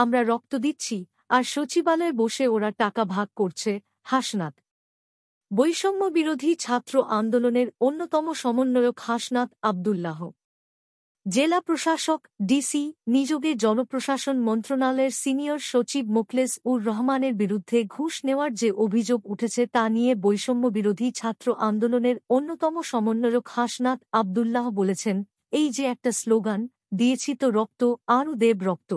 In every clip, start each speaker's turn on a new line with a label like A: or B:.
A: আমরা রক্ত দিচ্ছি, আর সচিবালয়ে বসে ওরা টাকা ভাগ করছে। হাসনাত। বৈষম্য বিরোধী ছাত্র আন্দোলনের অন্যতম সমন্বয়ক হাসনাত আব্দুল্লাহ, জেলা প্রশাসক ডিসি নিযোগে জনপ্রশাসন মন্ত্রণালয়ের সিনিয়র সচিব মোখলেস উর রহমানের বিরুদ্ধে ঘুষ নেওয়ার যে অভিযোগ উঠেছে তা নিয়ে বৈষম্য বিরোধী ছাত্র আন্দোলনের অন্যতম সমন্বয়ক হাসনাত আব্দুল্লাহ বলেছেন, এই যে একটা স্লোগান দিয়েছি তো রক্ত, আরও দেব রক্ত।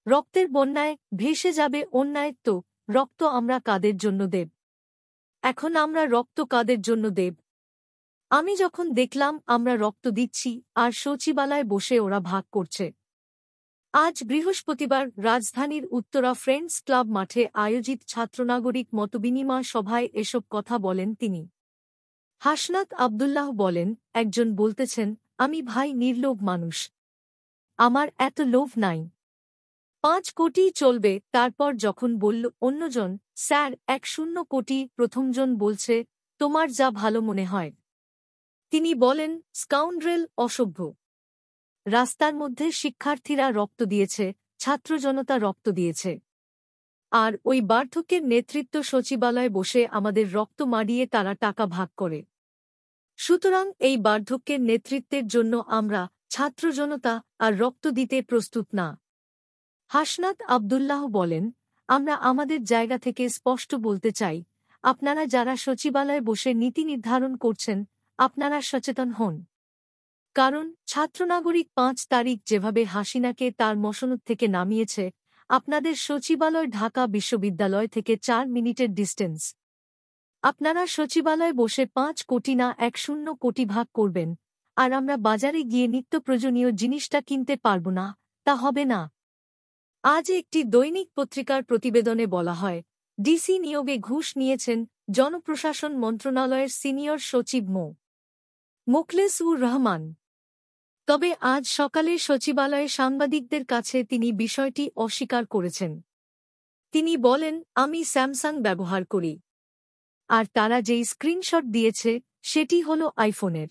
A: রক্তের বন্যায় ভেসে যাবে অন্যায়, তো রক্ত আমরা কাদের জন্য দেব? এখন আমরা রক্ত কাদের জন্য দেব? আমি যখন দেখলাম আমরা রক্ত দিচ্ছি আর সচিবালয়ে বসে ওরা ভাগ করছে। আজ বৃহস্পতিবার রাজধানীর উত্তরা ফ্রেন্ডস ক্লাব মাঠে আয়োজিত ছাত্রনাগরিক মতবিনিময় সভায় এসব কথা বলেন তিনি। হাসনাত আব্দুল্লাহ বলেন, একজন বলতেছেন, আমি ভাই নির্লোভ মানুষ, আমার এত লোভ নাই, 5 কোটি চলবে। তারপর যখন বলল অন্যজন, স্যার 10 কোটি, প্রথমজন বলছে, তোমার যা ভালো মনে হয়। তিনি বলেন, স্কাউন্ড্রেল, অসভ্য। রাস্তার মধ্যে শিক্ষার্থীরা রক্ত দিয়েছে, ছাত্র জনতা রক্ত দিয়েছে, আর ওই বার্ধক্যের নেতৃত্ব সচিবালয়ে বসে আমাদের রক্ত মাড়িয়ে তারা টাকা ভাগ করে। সুতরাং এই বার্ধক্যের নেতৃত্বের জন্য আমরা ছাত্র জনতা আর রক্ত দিতে প্রস্তুত না। হাসনাত আব্দুল্লাহ বলেন, আমরা আমাদের জায়গা থেকে স্পষ্ট বলতে চাই, আপনারা যারা সচিবালয়ে বসে নীতি নির্ধারণ করছেন, আপনারা সচেতন হন। কারণ ছাত্রনাগরিক 5 তারিখ যেভাবে হাসিনাকে তার মসনদ থেকে নামিয়েছে, আপনাদের সচিবালয় ঢাকা বিশ্ববিদ্যালয় থেকে 4 মিনিটের ডিস্টেন্স। আপনারা সচিবালয়ে বসে 5 কোটি না 10 কোটি ভাগ করবেন, আর আমরা বাজারে গিয়ে নিত্য প্রয়োজনীয় জিনিসটা কিনতে পারব না, তা হবে না। আজ একটি দৈনিক পত্রিকার প্রতিবেদনে বলা হয়, ডিসি নিয়োগে ঘুষ নিয়েছেন জনপ্রশাসন মন্ত্রণালয়ের সিনিয়র সচিব মোখলেস উর রহমান। তবে আজ সকালে সচিবালয়ে সাংবাদিকদের কাছে তিনি বিষয়টি অস্বীকার করেছেন। তিনি বলেন, আমি স্যামসাং ব্যবহার করি, আর তারা যেই স্ক্রিনশট দিয়েছে সেটি হল আইফোনের।